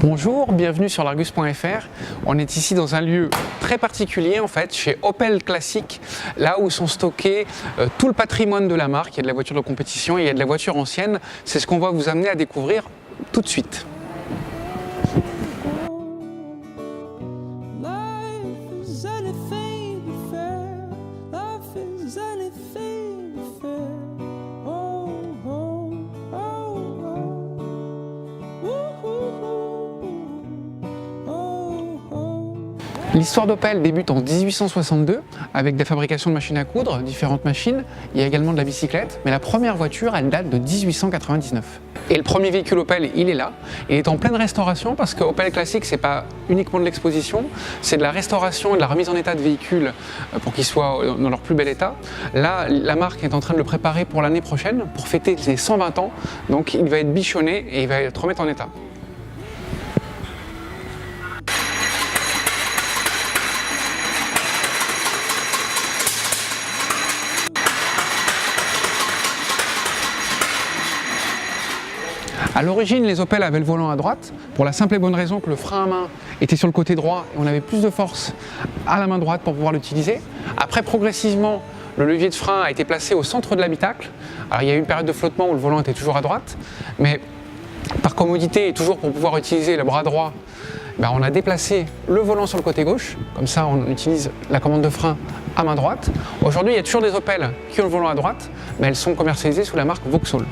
Bonjour, bienvenue sur l'Argus.fr. On est ici dans un lieu très particulier en fait, chez Opel Classic, là où sont stockés tout le patrimoine de la marque. Il y a de la voiture de compétition, il y a de la voiture ancienne. C'est ce qu'on va vous amener à découvrir tout de suite. L'histoire d'Opel débute en 1862 avec des fabrications de machines à coudre, différentes machines. Il y a également de la bicyclette, mais la première voiture, elle date de 1899. Et le premier véhicule Opel, il est là. Il est en pleine restauration parce que Opel Classic, c'est pas uniquement de l'exposition, c'est de la restauration et de la remise en état de véhicules pour qu'ils soient dans leur plus bel état. Là, la marque est en train de le préparer pour l'année prochaine, pour fêter ses 120 ans. Donc il va être bichonné et il va être remis en état. A l'origine, les Opel avaient le volant à droite, pour la simple et bonne raison que le frein à main était sur le côté droit et on avait plus de force à la main droite pour pouvoir l'utiliser. Après, progressivement, le levier de frein a été placé au centre de l'habitacle. Alors, il y a eu une période de flottement où le volant était toujours à droite, mais par commodité et toujours pour pouvoir utiliser le bras droit, on a déplacé le volant sur le côté gauche, comme ça on utilise la commande de frein à main droite. Aujourd'hui, il y a toujours des Opel qui ont le volant à droite, mais elles sont commercialisées sous la marque Vauxhall.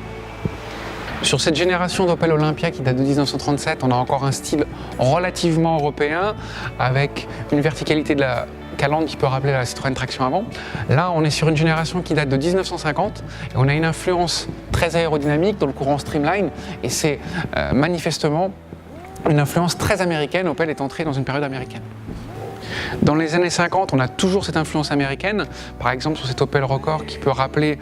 Sur cette génération d'Opel Olympia qui date de 1937, on a encore un style relativement européen avec une verticalité de la calandre qui peut rappeler la Citroën traction avant. Là, on est sur une génération qui date de 1950 et on a une influence très aérodynamique dans le courant Streamline et c'est manifestement une influence très américaine. Opel est entré dans une période américaine. Dans les années 50, on a toujours cette influence américaine, par exemple sur cet Opel Record qui peut rappeler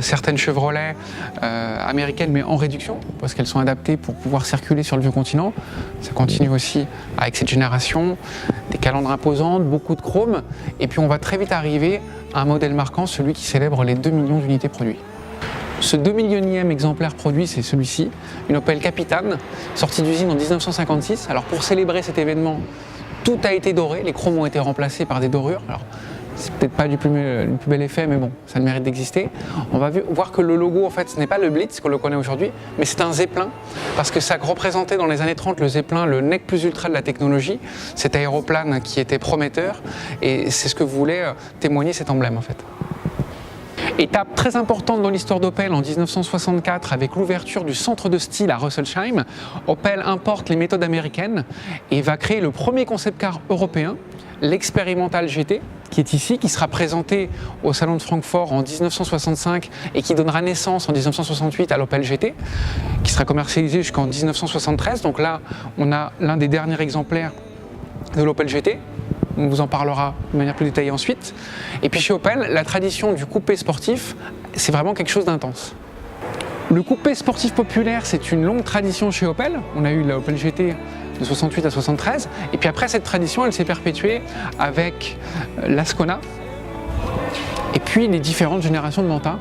certaines Chevrolet américaines mais en réduction, parce qu'elles sont adaptées pour pouvoir circuler sur le vieux continent. Ça continue aussi avec cette génération, des calandres imposantes, beaucoup de chrome, et puis on va très vite arriver à un modèle marquant, celui qui célèbre les 2 millions d'unités produites. Ce 2 millionième exemplaire produit, c'est celui-ci, une Opel Capitane, sortie d'usine en 1956. Alors pour célébrer cet événement, tout a été doré, les chromes ont été remplacés par des dorures. Alors, c'est peut-être pas du plus bel effet, mais bon, ça a le mérite d'exister. On va voir que le logo, en fait, ce n'est pas le Blitz qu'on le connaît aujourd'hui, mais c'est un Zeppelin, parce que ça représentait dans les années 30 le Zeppelin, le nec plus ultra de la technologie, cet aéroplane qui était prometteur, et c'est ce que voulait témoigner cet emblème, en fait. Étape très importante dans l'histoire d'Opel en 1964 avec l'ouverture du centre de style à Rüsselsheim. Opel importe les méthodes américaines et va créer le premier concept car européen, l'Experimental GT, qui est ici, qui sera présenté au salon de Francfort en 1965 et qui donnera naissance en 1968 à l'Opel GT, qui sera commercialisé jusqu'en 1973. Donc là, on a l'un des derniers exemplaires de l'Opel GT. On vous en parlera de manière plus détaillée ensuite. Et puis chez Opel, la tradition du coupé sportif, c'est vraiment quelque chose d'intense. Le coupé sportif populaire, c'est une longue tradition chez Opel. On a eu la Opel GT de 68 à 73. Et puis après, cette tradition, elle s'est perpétuée avec l'Ascona et puis les différentes générations de Manta.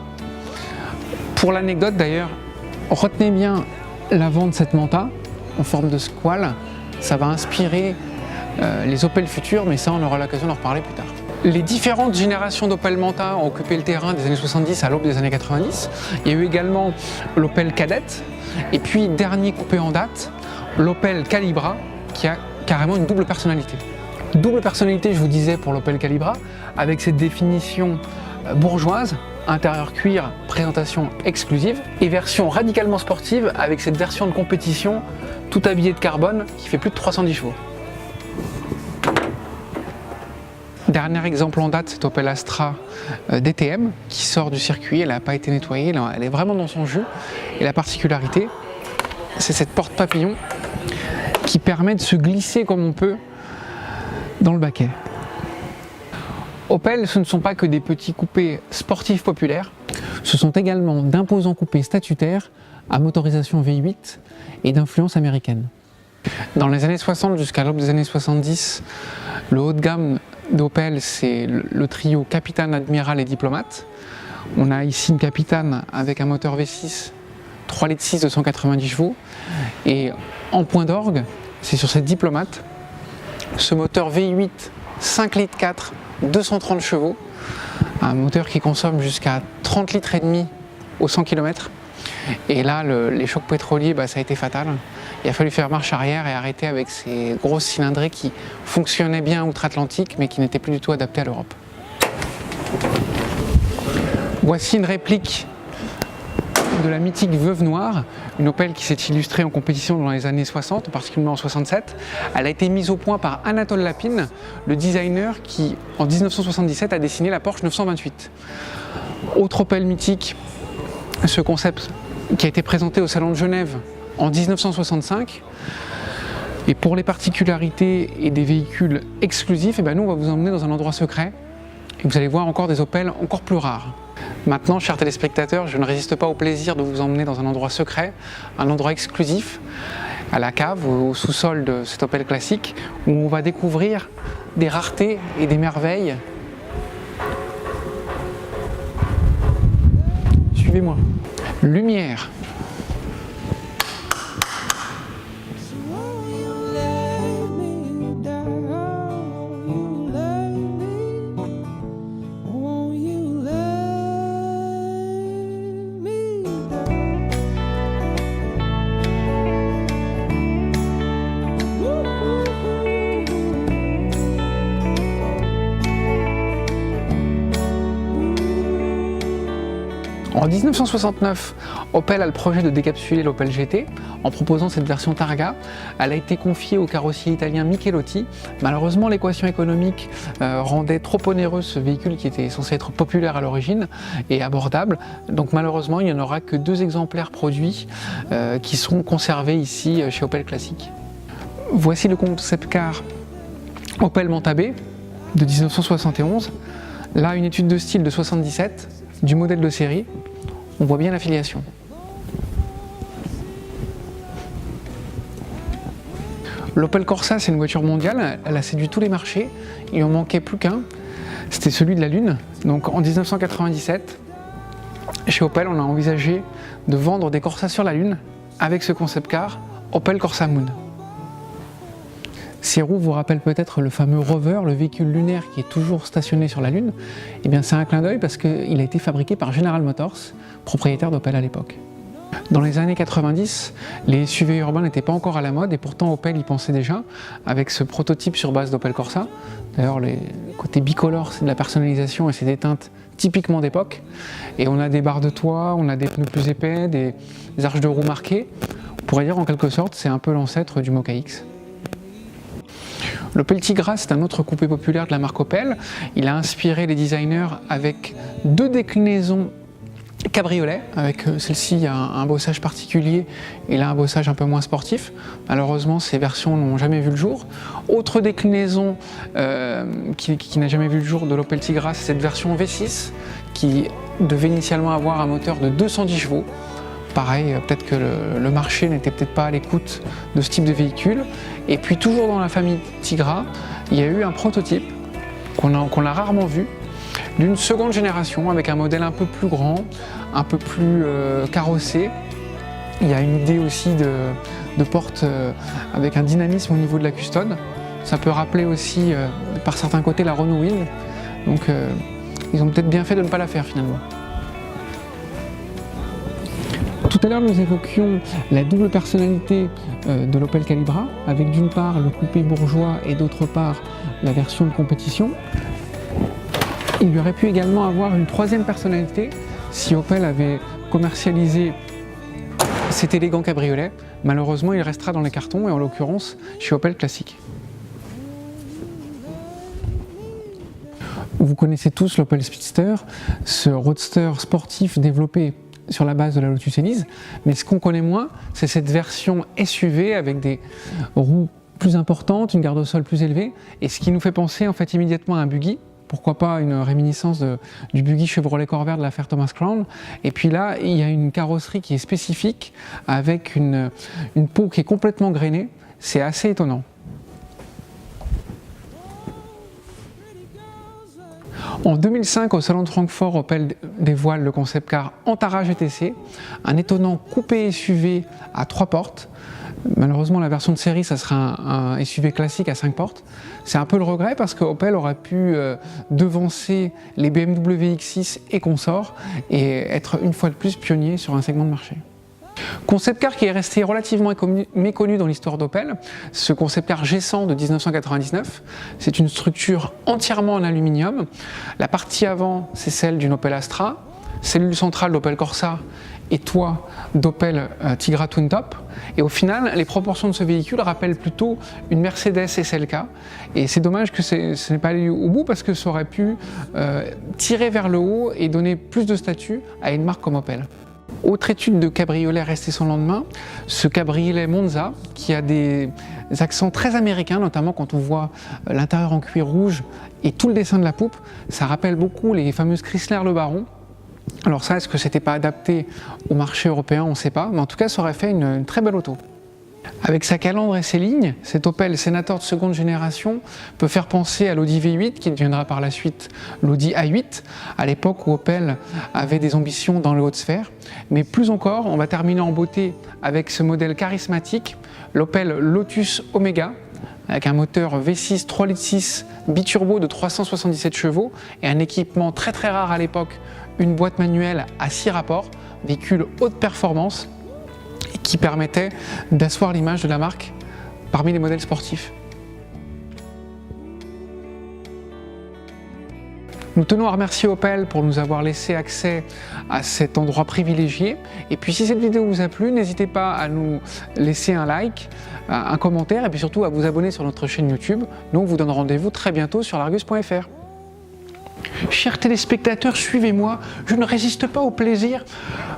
Pour l'anecdote d'ailleurs, retenez bien l'avant de cette Manta en forme de squale. Ça va inspirer les Opel futurs, mais ça on aura l'occasion d'en reparler plus tard. Les différentes générations d'Opel Manta ont occupé le terrain des années 70 à l'aube des années 90. Il y a eu également l'Opel Kadett, et puis dernier coupé en date, l'Opel Calibra, qui a carrément une double personnalité. Double personnalité, je vous disais, pour l'Opel Calibra, avec cette définition bourgeoise, intérieur cuir, présentation exclusive, et version radicalement sportive avec cette version de compétition tout habillée de carbone qui fait plus de 310 chevaux. Dernier exemple en date, c'est Opel Astra DTM qui sort du circuit, elle n'a pas été nettoyée, elle est vraiment dans son jus. Et la particularité, c'est cette porte papillon qui permet de se glisser comme on peut dans le baquet. Opel, ce ne sont pas que des petits coupés sportifs populaires, ce sont également d'imposants coupés statutaires à motorisation V8 et d'influence américaine. Dans les années 60 jusqu'à l'aube des années 70, le haut de gamme d'Opel, c'est le trio Capitane, Admiral et Diplomate. On a ici une Capitane avec un moteur V6, 3,6 litres de 190 chevaux. Et en point d'orgue, c'est sur cette Diplomate. Ce moteur V8 5 litres 4, 230 chevaux, un moteur qui consomme jusqu'à 30 litres et demi au 100 km. Et là, les chocs pétroliers, ça a été fatal. Il a fallu faire marche arrière et arrêter avec ces grosses cylindrées qui fonctionnaient bien outre-Atlantique, mais qui n'étaient plus du tout adaptées à l'Europe. Voici une réplique de la mythique Veuve Noire, une Opel qui s'est illustrée en compétition dans les années 60, particulièrement en 67. Elle a été mise au point par Anatole Lapine, le designer qui, en 1977, a dessiné la Porsche 928. Autre Opel mythique, ce concept qui a été présenté au Salon de Genève en 1965. Et pour les particularités et des véhicules exclusifs, nous on va vous emmener dans un endroit secret et vous allez voir encore des Opel encore plus rares. Maintenant, chers téléspectateurs, je ne résiste pas au plaisir de vous emmener dans un endroit secret, un endroit exclusif, à la cave, au sous-sol de cet Opel classique, où on va découvrir des raretés et des merveilles. Suivez-moi. Lumière. En 1969, Opel a le projet de décapsuler l'Opel GT en proposant cette version Targa. Elle a été confiée au carrossier italien Michelotti. Malheureusement, l'équation économique rendait trop onéreux ce véhicule qui était censé être populaire à l'origine et abordable. Donc malheureusement, il n'y en aura que 2 exemplaires produits qui sont conservés ici chez Opel Classique. Voici le concept car Opel Montabé de 1971. Là, une étude de style de 77 du modèle de série. On voit bien l'affiliation. L'Opel Corsa, c'est une voiture mondiale, elle a séduit tous les marchés, il en manquait plus qu'un, c'était celui de la Lune. Donc en 1997, chez Opel, on a envisagé de vendre des Corsa sur la Lune avec ce concept car Opel Corsa Moon. Ces roues vous rappellent peut-être le fameux Rover, le véhicule lunaire qui est toujours stationné sur la Lune. Eh bien c'est un clin d'œil parce qu'il a été fabriqué par General Motors, propriétaire d'Opel à l'époque. Dans les années 90, les SUV urbains n'étaient pas encore à la mode et pourtant Opel y pensait déjà avec ce prototype sur base d'Opel Corsa. D'ailleurs, le côté bicolore, c'est de la personnalisation et c'est des teintes typiquement d'époque. Et on a des barres de toit, on a des pneus plus épais, des arches de roues marquées. On pourrait dire en quelque sorte, c'est un peu l'ancêtre du Mokka X. L'Opel Tigra, c'est un autre coupé populaire de la marque Opel. Il a inspiré les designers avec 2 déclinaisons cabriolet, avec celle-ci un bossage particulier et là un bossage un peu moins sportif. Malheureusement, ces versions n'ont jamais vu le jour. Autre déclinaison qui n'a jamais vu le jour de l'Opel Tigra, c'est cette version V6 qui devait initialement avoir un moteur de 210 chevaux. Pareil, peut-être que le marché n'était peut-être pas à l'écoute de ce type de véhicule. Et puis toujours dans la famille Tigra, il y a eu un prototype qu'on a rarement vu, d'une seconde génération avec un modèle un peu plus grand, un peu plus carrossé. Il y a une idée aussi de porte avec un dynamisme au niveau de la custode. Ça peut rappeler aussi par certains côtés la Renault Wind. Donc ils ont peut-être bien fait de ne pas la faire finalement. Tout à l'heure, nous évoquions la double personnalité de l'Opel Calibra, avec d'une part le coupé bourgeois et d'autre part la version de compétition. Il y aurait pu également avoir une troisième personnalité si Opel avait commercialisé cet élégant cabriolet. Malheureusement, il restera dans les cartons et en l'occurrence chez Opel Classique. Vous connaissez tous l'Opel Speedster, ce roadster sportif développé sur la base de la Lotus Elise, mais ce qu'on connaît moins, c'est cette version SUV avec des roues plus importantes, une garde au sol plus élevée, et ce qui nous fait penser en fait immédiatement à un buggy. Pourquoi pas une réminiscence du buggy Chevrolet Corvair de l'affaire Thomas Crown. Et puis là, il y a une carrosserie qui est spécifique, avec une peau qui est complètement grainée. C'est assez étonnant. En 2005, au salon de Francfort, Opel dévoile le concept car Antara GTC, un étonnant coupé SUV à 3 portes, Malheureusement, la version de série, ça sera un SUV classique à 5 portes. C'est un peu le regret parce que Opel aurait pu devancer les BMW X6 et consorts et être une fois de plus pionnier sur un segment de marché. Concept car qui est resté relativement méconnu dans l'histoire d'Opel, ce concept car G100 de 1999, c'est une structure entièrement en aluminium. La partie avant, c'est celle d'une Opel Astra, cellule centrale d'Opel Corsa et toit d'Opel Tigra Twin Top. Et au final, les proportions de ce véhicule rappellent plutôt une Mercedes SLK. Et c'est dommage que ce n'est pas allé au bout parce que ça aurait pu tirer vers le haut et donner plus de statut à une marque comme Opel. Autre étude de cabriolet restée sans lendemain, ce cabriolet Monza qui a des accents très américains, notamment quand on voit l'intérieur en cuir rouge et tout le dessin de la poupe, ça rappelle beaucoup les fameuses Chrysler Le Baron. Alors ça, est-ce que c'était pas adapté au marché européen, on ne sait pas, mais en tout cas ça aurait fait une très belle auto. Avec sa calandre et ses lignes, cet Opel Senator de seconde génération peut faire penser à l'Audi V8 qui deviendra par la suite l'Audi A8, à l'époque où Opel avait des ambitions dans les hautes sphères. Mais plus encore, on va terminer en beauté avec ce modèle charismatique, l'Opel Lotus Omega, avec un moteur V6 3,6 litres biturbo de 377 chevaux et un équipement très rare à l'époque, une boîte manuelle à 6 rapports, véhicule haute performance, qui permettait d'asseoir l'image de la marque parmi les modèles sportifs. Nous tenons à remercier Opel pour nous avoir laissé accès à cet endroit privilégié. Et puis si cette vidéo vous a plu, n'hésitez pas à nous laisser un like, un commentaire et puis surtout à vous abonner sur notre chaîne YouTube. Nous on vous donne rendez-vous très bientôt sur largus.fr. Chers téléspectateurs, suivez-moi, je ne résiste pas au plaisir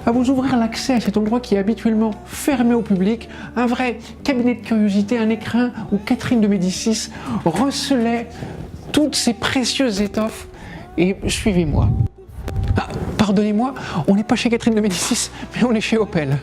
à vous ouvrir l'accès à cet endroit qui est habituellement fermé au public, un vrai cabinet de curiosité, un écrin où Catherine de Médicis recelait toutes ces précieuses étoffes. Et suivez-moi. Ah, pardonnez-moi, on n'est pas chez Catherine de Médicis, mais on est chez Opel.